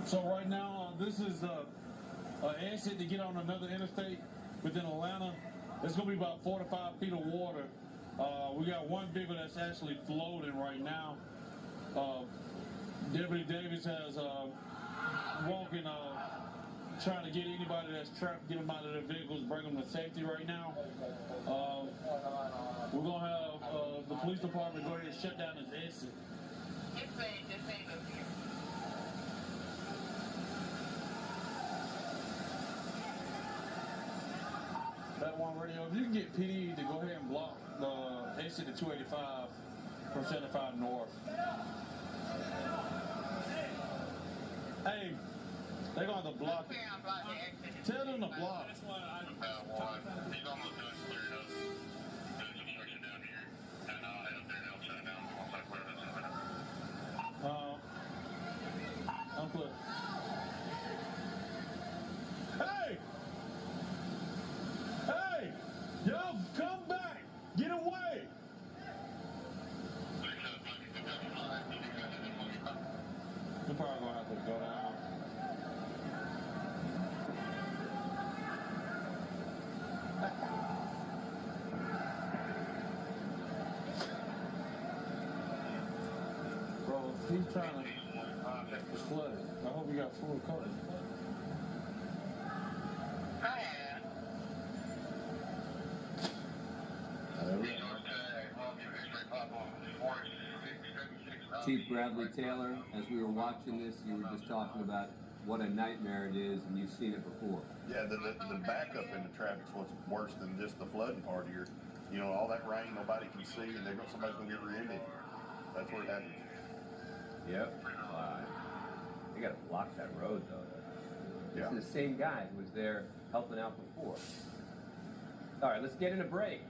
So right now, this is an exit to get on another interstate within Atlanta. It's going to be about 4 to 5 feet of water. We got one vehicle that's actually floating right now. Deputy Davis has walking, trying to get anybody that's trapped, get them out of their vehicles, bring them to safety right now. We're going to have the police department go ahead and shut down this exit. That one radio, if you can get PD to go ahead and block the exit to 285 from 75 North. Hey, they're going to block it. Tell them to block. That's why he's almost done cleared up. Doing construction down here. And head up there and I'll shut it down once I clear this in a minute. I'm clear. Hey! Hey! Y'all come back! Get away! We're probably gonna have to go down. Bro, he's trying to flood it. I hope you got full coverage. Chief Bradley Taylor, as we were watching this, you were just talking about what a nightmare it is, and you've seen it before. Yeah, the backup in the traffic's what's worse than just the flooding part here. You know, all that rain, nobody can see, and somebody's going to get rear-ended. That's where it happens. Yep. They got to block that road, though. This is the same guy who was there helping out before. All right, let's get in a break.